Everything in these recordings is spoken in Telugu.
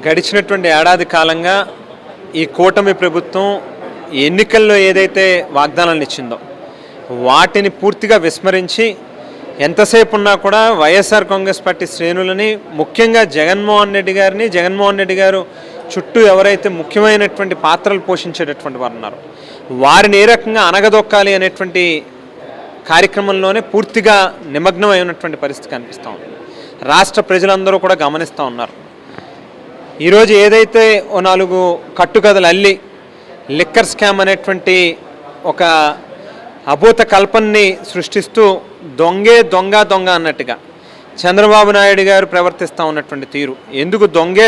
గడిచినటువంటి ఏడాది కాలంగా ఈ కూటమి ప్రభుత్వం ఎన్నికల్లో ఏదైతే వాగ్దానాలను ఇచ్చిందో వాటిని పూర్తిగా విస్మరించి ఎంతసేపు ఉన్నా కూడా వైఎస్ఆర్ కాంగ్రెస్ పార్టీ శ్రేణులని ముఖ్యంగా జగన్మోహన్ రెడ్డి గారు చుట్టూ ఎవరైతే ముఖ్యమైనటువంటి పాత్రలు పోషించేటటువంటి వారు ఉన్నారో వారిని ఏ రకంగా అనగదొక్కాలి అనేటువంటి కార్యక్రమంలోనే పూర్తిగా నిమగ్నమై ఉన్నటువంటి పరిస్థితి కనిపిస్తూ ఉంది. రాష్ట్ర ప్రజలందరూ కూడా గమనిస్తూ ఉన్నారు. ఈరోజు ఏదైతే ఓ 4 కట్టుకథలు అల్లి లిక్కర్ స్కామ్ అనేటువంటి ఒక అభూత కల్పనని సృష్టిస్తూ దొంగ అన్నట్టుగా చంద్రబాబు నాయుడు గారు ప్రవర్తిస్తూ ఉన్నటువంటి తీరు. ఎందుకు దొంగ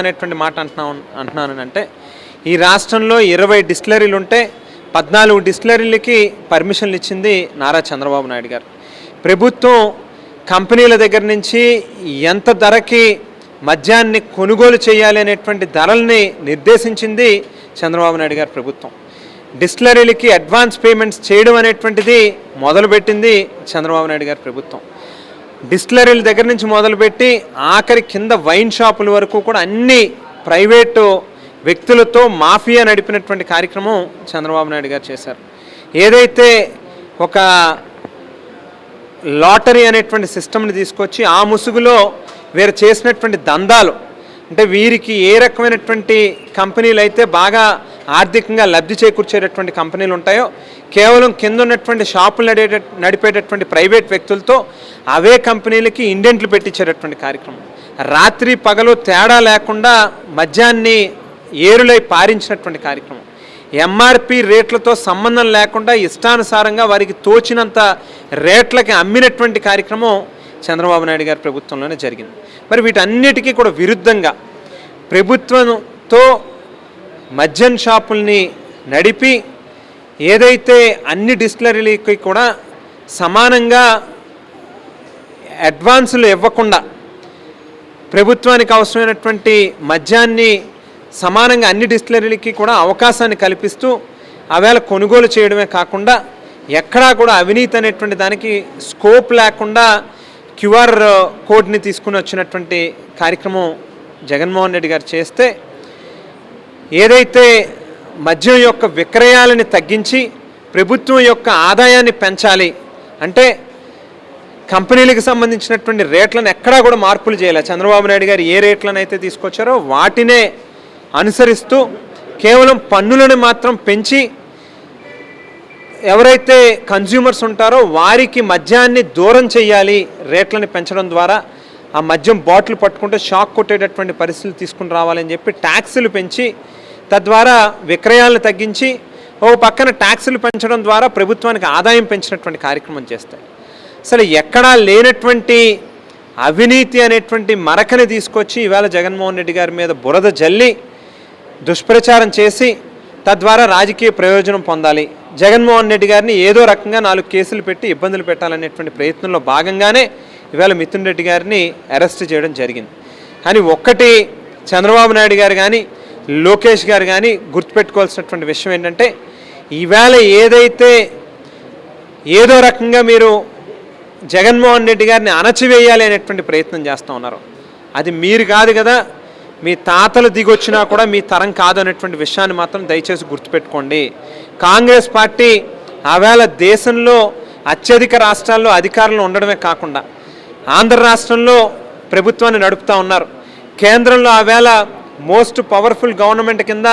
అనేటువంటి మాట అంటున్నానంటే ఈ రాష్ట్రంలో 20 డిస్టిలరీలు ఉంటే 14 డిస్టిలరీలకి పర్మిషన్లు ఇచ్చింది నారా చంద్రబాబు నాయుడు గారు. ప్రభుత్వం కంపెనీల దగ్గర నుంచి ఎంత ధరకి మద్యాన్ని కొనుగోలు చేయాలి అనేటువంటి ధరల్ని నిర్దేశించింది చంద్రబాబు నాయుడు గారి ప్రభుత్వం. డిస్టిలరీలకి అడ్వాన్స్ పేమెంట్స్ చేయడం అనేటువంటిది మొదలుపెట్టింది చంద్రబాబు నాయుడు గారి ప్రభుత్వం. డిస్టిలరీల దగ్గర నుంచి మొదలుపెట్టి ఆఖరి కింద వైన్ షాపుల వరకు కూడా అన్ని ప్రైవేటు వ్యక్తులతో మాఫియా నడిపినటువంటి కార్యక్రమం చంద్రబాబు నాయుడు గారు చేశారు. ఏదైతే ఒక లాటరీ అనేటువంటి సిస్టమ్ని తీసుకొచ్చి ఆ ముసుగులో వీరు చేసినటువంటి దందాలు అంటే వీరికి ఏ రకమైనటువంటి కంపెనీలు అయితే బాగా ఆర్థికంగా లబ్ధి చేకూర్చేటటువంటి కంపెనీలు ఉంటాయో కేవలం కింద ఉన్నటువంటి షాపులు నడిపేటటువంటి ప్రైవేట్ వ్యక్తులతో అవే కంపెనీలకి ఇండెంట్లు పెట్టించేటటువంటి కార్యక్రమం. రాత్రి పగలు తేడా లేకుండా మద్యాన్ని ఏరులై పారించినటువంటి కార్యక్రమం. ఎంఆర్పి రేట్లతో సంబంధం లేకుండా ఇష్టానుసారంగా వారికి తోచినంత రేట్లకి అమ్మినటువంటి కార్యక్రమం చంద్రబాబు నాయుడు గారి ప్రభుత్వంలోనే జరిగింది. మరి వీటన్నిటికీ కూడా విరుద్ధంగా ప్రభుత్వంతో మద్యం షాపుల్ని నడిపి ఏదైతే అన్ని డిస్టిలరీలకి కూడా సమానంగా అడ్వాన్సులు ఇవ్వకుండా ప్రభుత్వానికి అవసరమైనటువంటి మద్యాన్ని సమానంగా అన్ని డిస్టిలరీలకి కూడా అవకాశాన్ని కల్పిస్తూ అవేళ కొనుగోలు చేయడమే కాకుండా ఎక్కడా కూడా అవినీతి అనేటువంటి దానికి స్కోప్ లేకుండా క్యూఆర్ కోడ్ని తీసుకుని వచ్చినటువంటి కార్యక్రమం జగన్మోహన్ రెడ్డి గారు చేస్తే ఏదైతే మద్యం యొక్క విక్రయాలని తగ్గించి ప్రభుత్వం యొక్క ఆదాయాన్ని పెంచాలి అంటే కంపెనీలకు సంబంధించినటువంటి రేట్లను ఎక్కడా కూడా మార్పులు చేయాలి. చంద్రబాబు నాయుడు గారు ఏ రేట్లను అయితే తీసుకొచ్చారో వాటినే అనుసరిస్తూ కేవలం పన్నులను మాత్రం పెంచి ఎవరైతే కన్జ్యూమర్స్ ఉంటారో వారికి మద్యాన్ని దూరం చేయాలి రేట్లను పెంచడం ద్వారా. ఆ మద్యం బాటిల్ పట్టుకుంటే షాక్ కొట్టేటటువంటి పరిస్థితులు తీసుకుని రావాలని చెప్పి ట్యాక్సులు పెంచి తద్వారా విక్రయాలను తగ్గించి ఓ పక్కన ట్యాక్సులు పెంచడం ద్వారా ప్రభుత్వానికి ఆదాయం పెంచినటువంటి కార్యక్రమం చేస్తాయి. అసలు ఎక్కడా లేనటువంటి అవినీతి అనేటువంటి మరకని తీసుకొచ్చి ఇవాళ జగన్మోహన్ రెడ్డి గారి మీద బురద జల్లి దుష్ప్రచారం చేసి తద్వారా రాజకీయ ప్రయోజనం పొందాలి. జగన్మోహన్ రెడ్డి గారిని ఏదో రకంగా 4 కేసులు పెట్టి ఇబ్బందులు పెట్టాలనేటువంటి ప్రయత్నంలో భాగంగానే ఇవాళ మిథున్ రెడ్డి గారిని అరెస్ట్ చేయడం జరిగింది. కానీ ఒక్కటి చంద్రబాబు నాయుడు గారు కానీ లోకేష్ గారు కానీ గుర్తుపెట్టుకోవాల్సినటువంటి విషయం ఏంటంటే ఇవాళ ఏదైతే ఏదో రకంగా మీరు జగన్మోహన్ రెడ్డి గారిని అణచివేయాలి అనేటువంటి ప్రయత్నం చేస్తూ ఉన్నారో అది మీరు కాదు కదా, మీ తాతలు దిగొచ్చినా కూడా మీ తరం కాదు అనేటువంటి విషయాన్ని మాత్రం దయచేసి గుర్తుపెట్టుకోండి. కాంగ్రెస్ పార్టీ ఆవేళ దేశంలో అత్యధిక రాష్ట్రాల్లో అధికారంలో ఉండడమే కాకుండా ఆంధ్ర రాష్ట్రంలో ప్రభుత్వాన్ని నడుపుతూ ఉన్నారు. కేంద్రంలో ఆవేళ మోస్ట్ పవర్ఫుల్ గవర్నమెంట్ కింద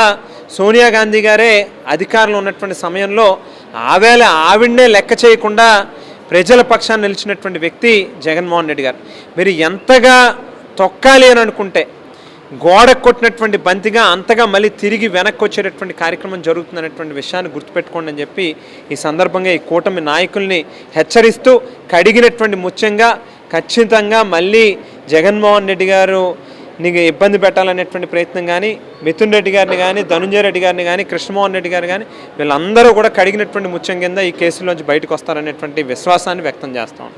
సోనియా గాంధీ గారే అధికారంలో ఉన్నటువంటి సమయంలో ఆవేళ ఆవిడనే లెక్క చేయకుండా ప్రజల పక్షాన్ని నిలిచినటువంటి వ్యక్తి జగన్మోహన్ రెడ్డి గారు. మీరు ఎంతగా తొక్కాలి అని అనుకుంటే గోడ కొట్టినటువంటి బంతిగా అంతగా మళ్ళీ తిరిగి వెనక్కి వచ్చేటటువంటి కార్యక్రమం జరుగుతుందనేటువంటి విషయాన్ని గుర్తుపెట్టుకోండి అని చెప్పి ఈ సందర్భంగా ఈ కూటమి నాయకుల్ని హెచ్చరిస్తూ కడిగినటువంటి ముత్యంగా ఖచ్చితంగా మళ్ళీ జగన్మోహన్ రెడ్డి గారు నీకు ఇబ్బంది పెట్టాలనేటువంటి ప్రయత్నం కానీ మిథున్ రెడ్డి గారిని కానీ ధనుంజయ రెడ్డి గారిని కానీ కృష్ణమోహన్ రెడ్డి గారు కానీ వీళ్ళందరూ కూడా కడిగినటువంటి ముత్యం కింద ఈ కేసులోంచి బయటకు వస్తారనేటువంటి విశ్వాసాన్ని వ్యక్తం చేస్తాం.